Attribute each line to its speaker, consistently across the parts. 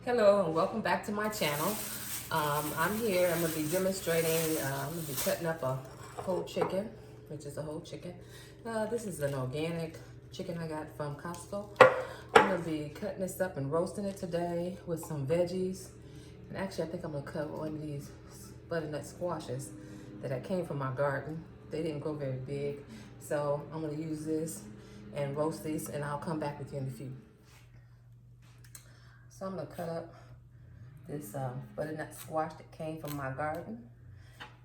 Speaker 1: Hello and welcome back to my channel. I'm here. I'm going to be demonstrating. I'm going to be cutting up a whole chicken, which is a whole chicken. This is an organic chicken I got from Costco. I'm going to be cutting this up and roasting it today with some veggies. And actually, I think I'm going to cut one of these butternut squashes that I came from my garden. They didn't grow very big, so I'm going to use this and roast these, and I'll come back with you in a few. So I'm gonna cut up this butternut squash that came from my garden.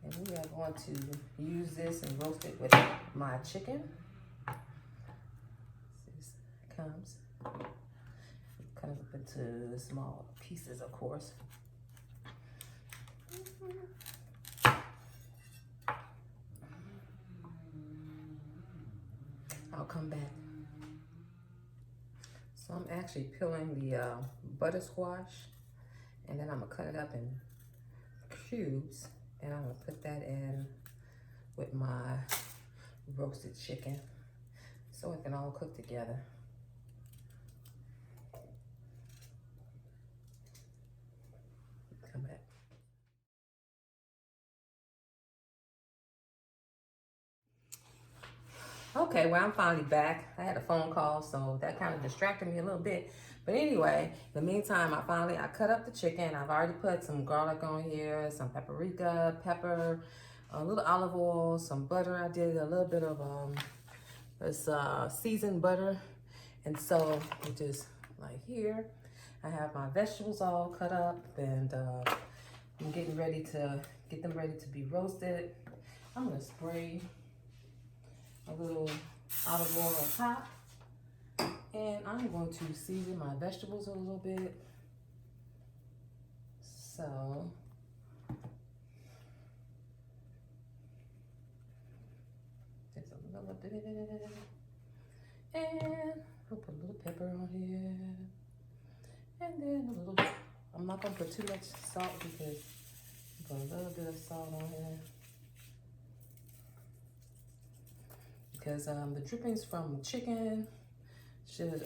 Speaker 1: And we are going to use this and roast it with my chicken. This comes cut it up into small pieces, of course. I'll come back. So I'm actually peeling the butter squash, and then I'm gonna cut it up in cubes, and I'm gonna put that in with my roasted chicken so it can all cook together. Come back. Okay, well, I'm finally back. I had a phone call, so that kind of distracted me a little bit. But anyway, in the meantime, I cut up the chicken. I've already put some garlic on here, some paprika, pepper, a little olive oil, some butter. I did a little bit of this seasoned butter. And so, which is like here, I have my vegetables all cut up, and I'm getting ready to get them ready to be roasted. I'm gonna spray a little olive oil on top, and I'm going to season my vegetables a little bit. So just a little bit, and we'll put a little pepper on here, and then a little. I'm not gonna put too much salt because I put a little bit of salt on here. Because the drippings from the chicken should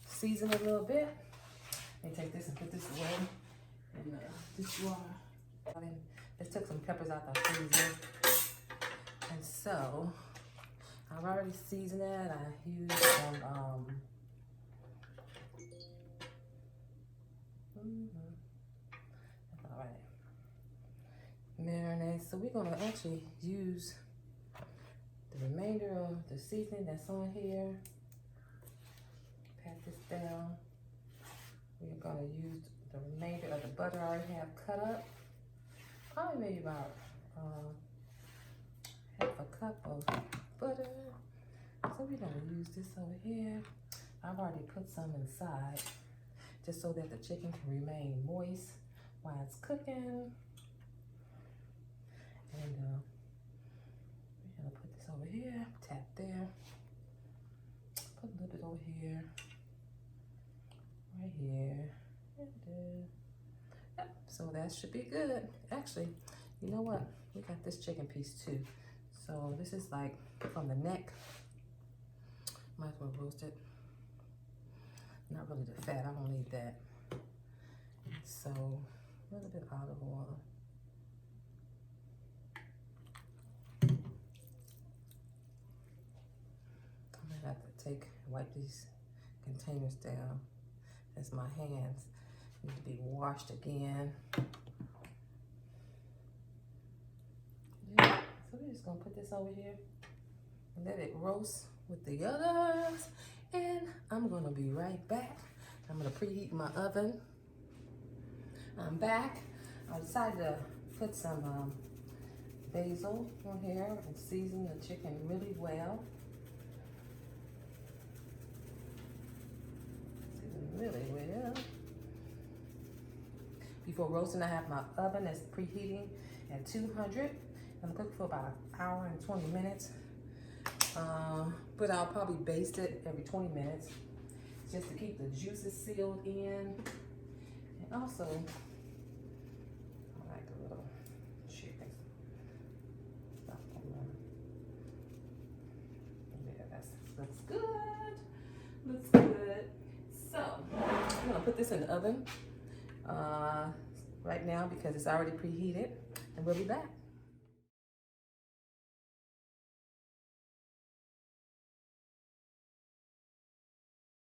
Speaker 1: season it a little bit. Let me take this and put this away in the dishwasher. Just took some peppers out the freezer. And so, I've already seasoned it. I used some, all right, marinade. So we're gonna actually use the remainder of the seasoning that's on here. Pat this down. We're gonna use the remainder of the butter I already have cut up. Probably maybe about half a cup of butter. So we're gonna use this over here. I've already put some inside just so that the chicken can remain moist while it's cooking. And we're gonna put this over here, tap there, put a little bit over here, right here, and yep, so that should be good. Actually, you know what? We got this chicken piece too. So this is like from the neck. Might as well roast it. Not really the fat, I don't need that. So a little bit of olive oil. I have to wipe these containers down as my hands need to be washed again. Yeah, so we're just gonna put this over here and let it roast with the others. And I'm gonna be right back. I'm gonna preheat my oven. I'm back. I decided to put some basil on here and season the chicken really well. Really well. Before roasting, I have my oven that's preheating at 200. I'm gonna cook for about an hour and 20 minutes. But I'll probably baste it every 20 minutes just to keep the juices sealed in. And also, I like a little chicken. Yeah, that looks good. Looks good. So, I'm gonna put this in the oven right now because it's already preheated, and we'll be back.